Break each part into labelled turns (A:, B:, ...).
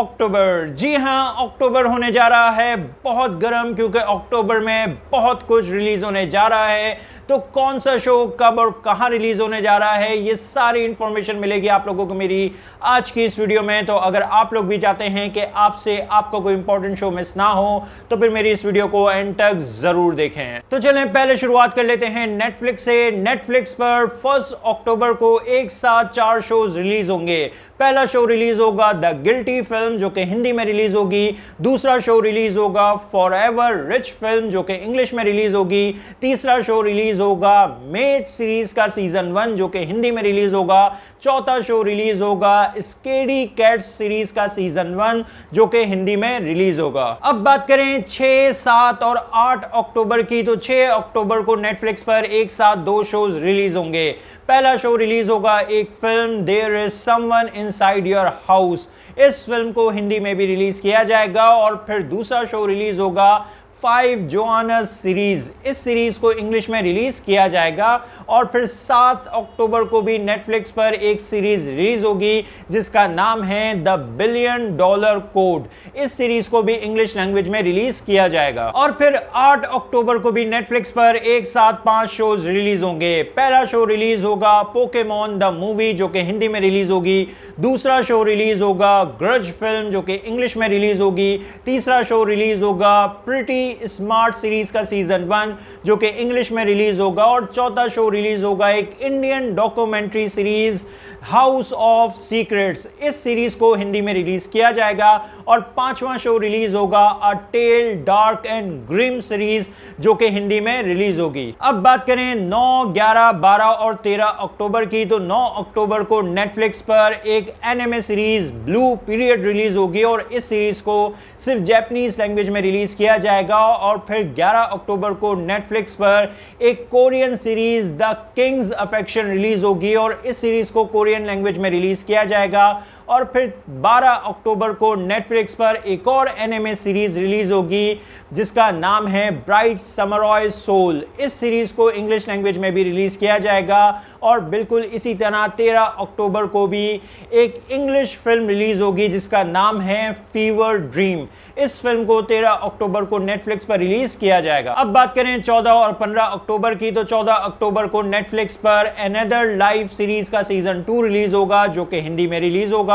A: अक्टूबर। जी हाँ, अक्टूबर होने जा रहा है बहुत गर्म, क्योंकि अक्टूबर में बहुत कुछ रिलीज होने जा रहा है। तो कौन सा शो कब और कहां रिलीज होने जा रहा है, ये सारी इंफॉर्मेशन मिलेगी आप लोगों को मेरी आज की इस वीडियो में। तो अगर आप लोग भी चाहते हैं कि आपको कोई इंपॉर्टेंट शो मिस ना हो, तो फिर मेरी इस वीडियो को एंड तक जरूर देखें। तो चलें पहले शुरुआत कर लेते हैं नेटफ्लिक्स से। नेटफ्लिक्स पर 1 अक्टूबर को एक साथ 4 शोज रिलीज होंगे। पहला शो रिलीज होगा द गिल्टी फिल्म, जो कि हिंदी में रिलीज होगी। दूसरा शो रिलीज होगा फॉरएवर रिच फिल्म, जो कि इंग्लिश में रिलीज होगी। तीसरा शो रिलीज होगा मेट सीरीज का सीजन 1, जो कि हिंदी में रिलीज होगा। चौथा शो रिलीज होगा स्केडी कैट्स सीरीज का सीजन 1, जो कि हिंदी में रिलीज होगा। अब बात करें 6, 7 और 8 अक्टूबर की, तो 6 अक्टूबर को नेटफ्लिक्स पर एक साथ 2 शोज रिलीज होंगे। पहला शो रिलीज होगा एक film there is someone inside your house. इस फिल्म को हिंदी में भी रिलीज किया जाएगा। और फिर दूसरा शो रिलीज होगा 5 जोआनस सीरीज। इस सीरीज को इंग्लिश में रिलीज किया जाएगा। और फिर 7 अक्टूबर को भी नेटफ्लिक्स पर एक सीरीज रिलीज होगी जिसका नाम है द बिलियन डॉलर कोड। इस सीरीज को भी इंग्लिश लैंग्वेज में रिलीज किया जाएगा। और फिर 8 अक्टूबर को भी नेटफ्लिक्स पर एक साथ 5 शोज रिलीज होंगे। पहला शो रिलीज होगा पोकेमॉन द मूवी, जो कि हिंदी में रिलीज होगी। दूसरा शो रिलीज होगा ग्रज फिल्म, जो कि इंग्लिश में रिलीज होगी। तीसरा शो रिलीज होगा प्रिटी स्मार्ट सीरीज का सीजन 1, जो कि इंग्लिश में रिलीज होगा। और चौथा शो रिलीज होगा एक Indian documentary series house of secrets. इस सीरीज को हिंदी में रिलीज किया जाएगा। और 5वां शो रिलीज होगा a tale dark and grim series, जो कि हिंदी में रिलीज होगी। अब बात करें 9, 11, 12 और 13 अक्टूबर की, तो 9 अक्टूबर को नेटफ्लिक्स पर एक anime series blue period release होगी। और इस सीरीज को सिर्फ जापानीज लैंग्वेज में रिलीज किया जाएगा। और फिर 11 अक्टूबर को नेटफ्लिक्स पर एक Korean series the Kings affection release होगी। और इस सीरीज को कोरियन लैंग्वेज में रिलीज किया जाएगा। और फिर 12 अक्टूबर को नेटफ्लिक्स पर एक और एनिमे सीरीज रिलीज होगी जिसका नाम है ब्राइट समरॉय सोल। इस सीरीज को इंग्लिश लैंग्वेज में भी रिलीज किया जाएगा। और बिल्कुल इसी तरह 13 अक्टूबर को भी एक इंग्लिश फिल्म रिलीज होगी जिसका नाम है फीवर ड्रीम। इस फिल्म को 13 अक्टूबर को नेटफ्लिक्स पर रिलीज किया जाएगा। अब बात करें 14 और 15 अक्टूबर की, तो 14 अक्टूबर को नेटफ्लिक्स पर अनदर लाइफ सीरीज का सीजन 2 रिलीज होगा, जो कि हिंदी में रिलीज होगा।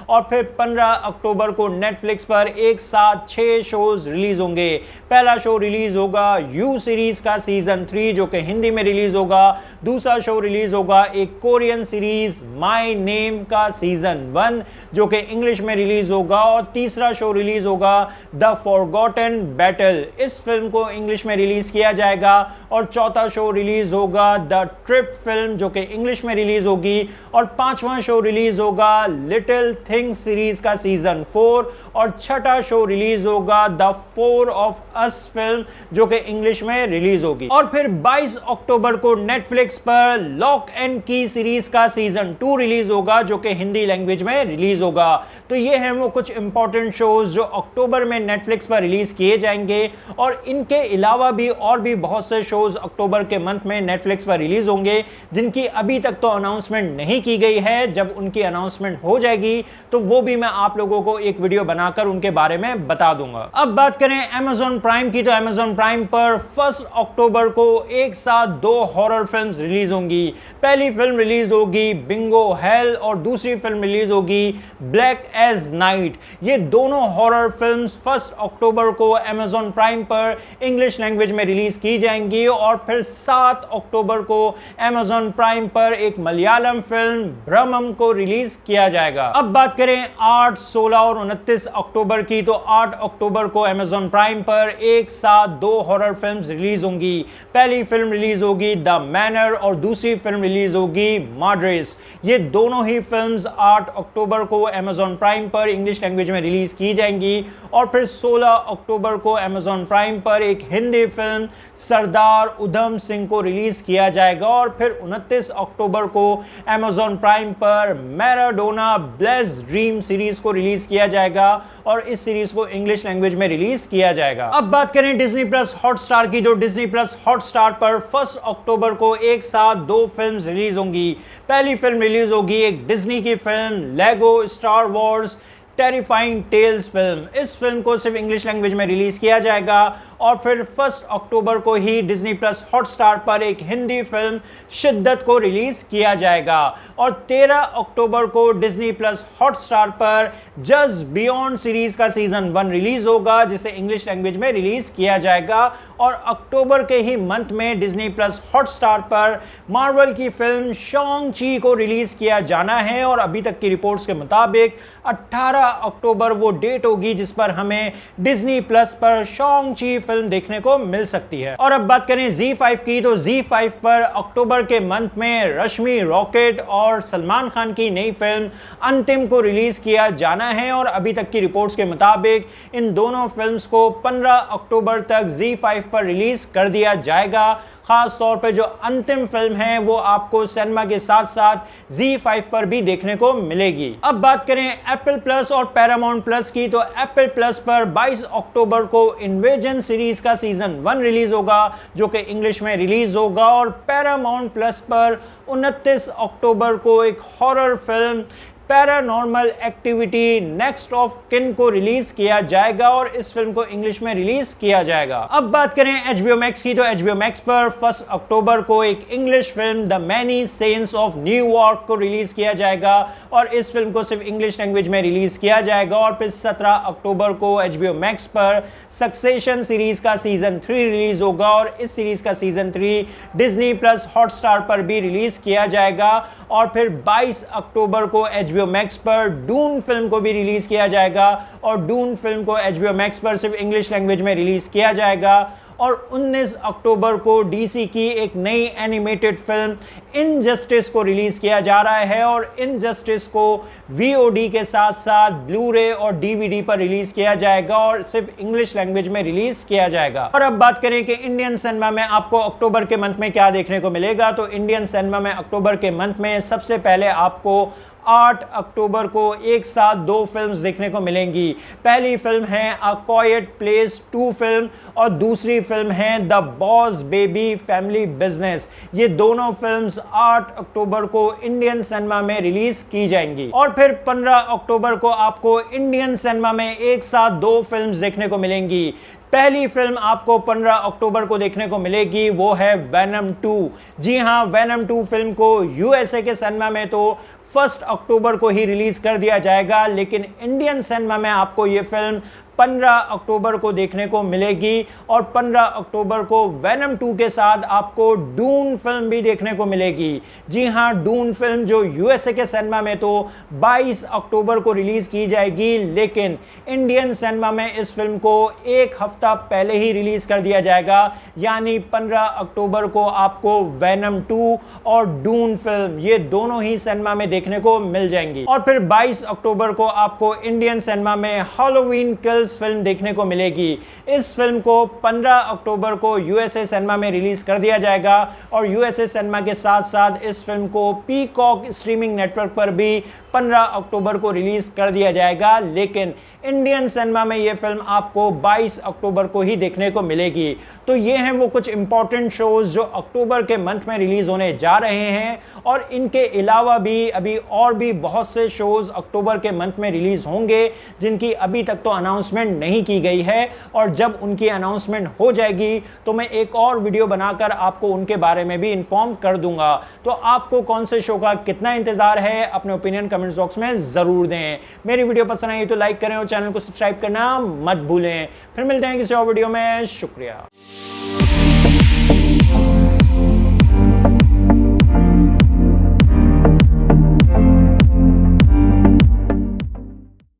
A: और फिर 15 अक्टूबर को नेटफ्लिक्स पर एक साथ 6 शोज रिलीज होंगे। पहला शो रिलीज होगा यू सीरीज का सीजन 3, जो कि हिंदी में रिलीज होगा। दूसरा शो रिलीज होगा एक कोरियन सीरीज माय नेम का सीजन 1, जो कि इंग्लिश में रिलीज होगा। और तीसरा शो रिलीज होगा द फॉरगॉटन बैटल। इस फिल्म को इंग्लिश में रिलीज किया जाएगा। और चौथा शो रिलीज होगा द ट्रिप फिल्म, जो कि इंग्लिश में रिलीज होगी। और 5वां शो रिलीज होगा लिटिल थिंग्स सीरीज का सीजन 4। और छठा शो रिलीज होगा द 4 ऑफ अस फिल्म, जो कि इंग्लिश में रिलीज होगी। और फिर 22 अक्टूबर को नेटफ्लिक्स पर लॉक एंड की सीरीज का सीजन 2 रिलीज होगा, जो कि हिंदी लैंग्वेज में रिलीज होगा। तो ये हैं वो कुछ इंपॉर्टेंट शोज जो अक्टूबर में नेटफ्लिक्स पर रिलीज किए जाएंगे। और इनके अलावा भी और भी बहुत से शोज अक्टूबर के मंथ में नेटफ्लिक्स पर रिलीज होंगे, जिनकी अभी तक तो अनाउंसमेंट नहीं की गई है। जब उनकी अनाउंसमेंट हो जाएगी तो वो भी मैं आप लोगों को एक वीडियो बनाकर उनके बारे में बता दूंगा। अब बात करें Amazon प्राइम की, तो Amazon प्राइम पर 1 अक्टूबर को एक साथ 2 हॉरर फिल्म्स रिलीज होंगी। पहली फिल्म रिलीज होगी बिंगो हेल और दूसरी फिल्म रिलीज होगी ब्लैक एज नाइट। ये दोनों हॉरर फिल्म्स 1 अक्टूबर को Amazon प्राइम पर इंग्लिश लैंग्वेज में रिलीज की जाएंगी। और फिर 7 अक्टूबर को Amazon प्राइम पर एक मलयालम फिल्म ब्रह्मम को रिलीज किया जाएगा। अब बात करें 8, 16 और 29 अक्टूबर की, तो 8 अक्टूबर को Amazon प्राइम पर एक साथ 2 हॉरर फिल्म्स रिलीज होंगी। पहली फिल्म रिलीज होगी द मैनर और दूसरी फिल्म रिलीज होगी मर्डरेस। ये दोनों ही फिल्म्स 8 अक्टूबर को Amazon प्राइम पर इंग्लिश लैंग्वेज में रिलीज की जाएंगी। और फिर 16 अक्टूबर को Amazon प्राइम पर एक हिंदी फिल्म सरदार उधम सिंह को रिलीज किया जाएगा। और फिर 29 अक्टूबर को Amazon प्राइम पर मैराडोना ब्लेस ड्रीम सीरीज को रिलीज किया जाएगा। और इस सीरीज को इंग्लिश लैंग्वेज में रिलीज किया जाएगा। अब बात करें डिज्नी प्लस हॉटस्टार की, जो डिज्नी प्लस हॉटस्टार पर 1 अक्टूबर को एक साथ 2 फिल्म्स रिलीज होंगी। पहली फिल्म रिलीज होगी एक डिज्नी की film Lego Star Wars Terrifying Tales film. इस फिल्म को सिर्फ इंग्लिश लैंग्वेज में रिलीज किया जाएगा और फिर 1 अक्टूबर को ही डिज्नी प्लस हॉटस्टार पर एक हिंदी फिल्म शिद्दत को रिलीज किया जाएगा और 13 अक्टूबर को डिज्नी प्लस हॉटस्टार पर जस्ट बियॉन्ड सीरीज का सीजन 1 रिलीज होगा, जिसे इंग्लिश लैंग्वेज में रिलीज किया जाएगा। और अक्टूबर के ही मंथ में डिज्नी प्लस हॉटस्टार पर मार्वल की फिल्म शॉन्ग ची को रिलीज किया जाना है और अभी तक की रिपोर्ट्स के मुताबिक 18 अक्टूबर वो डेट होगी जिस पर हमें डिज्नी प्लस पर शॉन्ग ची फिल्म देखने को मिल सकती है। और अब बात करें Z5 की, तो Z5 पर अक्टूबर के मंथ में रश्मि रॉकेट और सलमान खान की नई फिल्म अंतिम को रिलीज किया जाना है और अभी तक की रिपोर्ट्स के मुताबिक इन दोनों फिल्म्स को 15 अक्टूबर तक Z5 पर रिलीज कर दिया जाएगा। खास तौर पे जो अंतिम फिल्म है वो आपको सिनेमा के साथ साथ Z5 पर भी देखने को मिलेगी। अब बात करें एप्पल प्लस और पैरामाउंट प्लस की, तो एप्पल प्लस पर 22 अक्टूबर को इन्वेजन सीरीज का सीजन 1 रिलीज होगा जो कि इंग्लिश में रिलीज होगा और पैरामाउंट प्लस पर 29 अक्टूबर को एक horror film paranormal activity next of kin को रिलीज किया जाएगा और इस फिल्म को इंग्लिश में रिलीज किया जाएगा। अब बात करें HBO Max की, तो HBO Max पर 1 अक्टूबर को एक English film the many saints of न्यूयॉर्क को रिलीज किया जाएगा और इस फिल्म को सिर्फ इंग्लिश लैंग्वेज में रिलीज किया जाएगा। और फिर 17 अक्टूबर को HBO Max पर सक्सेशन सीरीज का सीजन 3 रिलीज होगा और इस सीरीज का सीजन 3 डिज्नी प्लस हॉटस्टार पर भी रिलीज किया जाएगा। और फिर 22 अक्टूबर को HBO Max पर डून फिल्म को भी रिलीज किया जाएगा और डून फिल्म को HBO Max पर सिर्फ इंग्लिश लैंग्वेज में रिलीज किया जाएगा। और 19 अक्टूबर को डीसी की एक नई एनिमेटेड फिल्म इनजस्टिस को रिलीज किया जा रहा है और इनजस्टिस को VOD के साथ साथ ब्लू-रे और DVD पर रिलीज किया जाएगा और सिर्फ इंग्लिश लैंग्वेज में रिलीज किया जाएगा। और अब बात करें कि इंडियन सिनेमा में आपको अक्टूबर के मंथ में क्या देखने को मिलेगा, तो इंडियन सिनेमा में अक्टूबर के मंथ में सबसे पहले आपको 8 अक्टूबर को एक साथ 2 फिल्म्स देखने को मिलेंगी। पहली फिल्म है अ क्वाइट प्लेस 2 फिल्म और दूसरी फिल्म है the boss baby family business. ये दोनों फिल्म्स 8 अक्टूबर को इंडियन सिनेमा में रिलीज की जाएंगी। और फिर 15 अक्टूबर को आपको इंडियन सिनेमा में एक साथ 2 फिल्म्स देखने को मिलेंगी। पहली फिल्म आपको 15 अक्टूबर को देखने को मिलेगी वो है वेनम 2। जी हाँ, वेनम 2 फिल्म को USA के सिनेमा में तो 1 अक्टूबर को ही रिलीज कर दिया जाएगा, लेकिन इंडियन सिनेमा में आपको ये फिल्म 15 अक्टूबर को देखने को मिलेगी। और 15 अक्टूबर को वेनम 2 के साथ आपको डून फिल्म भी देखने को मिलेगी। जी हाँ, डून फिल्म जो USA के सिनेमा में तो 22 अक्टूबर को रिलीज की जाएगी, लेकिन इंडियन सिनेमा में इस फिल्म को एक हफ्ता पहले ही रिलीज कर दिया जाएगा, यानी 15 अक्टूबर को आपको वेनम 2 और डून फिल्म ये दोनों ही सिनेमा में देखने को मिल जाएंगी। और फिर 22 अक्टूबर को आपको इंडियन सिनेमा में हैलोवीन किल्स फिल्म देखने को मिलेगी। इस फिल्म को 15 अक्टूबर को USA सिनेमा में रिलीज कर दिया जाएगा और USA सिनेमा के साथ साथ इस फिल्म को पीकॉक स्ट्रीमिंग नेटवर्क पर भी 15 अक्टूबर को रिलीज कर दिया जाएगा, लेकिन इंडियन सिनेमा में यह फिल्म आपको 22 अक्टूबर को ही देखने को मिलेगी। तो ये हैं वो कुछ इंपॉर्टेंट शोज जो अक्टूबर के मंथ में रिलीज होने जा रहे हैं और इनके अलावा भी अभी और भी बहुत से शोज अक्टूबर के मंथ में रिलीज होंगे जिनकी अभी तक तो अनाउंसमेंट नहीं की गई है और जब उनकी अनाउंसमेंट हो जाएगी तो मैं एक और वीडियो बनाकर आपको उनके बारे में भी इन्फॉर्म कर दूंगा। तो आपको कौन से शो का कितना इंतजार है अपने ओपिनियन कमेंट बॉक्स में जरूर दें। मेरी वीडियो पसंद आई तो लाइक करें और चैनल को सब्सक्राइब करना मत भूलें। फिर मिलते हैं किसी और वीडियो में। शुक्रिया।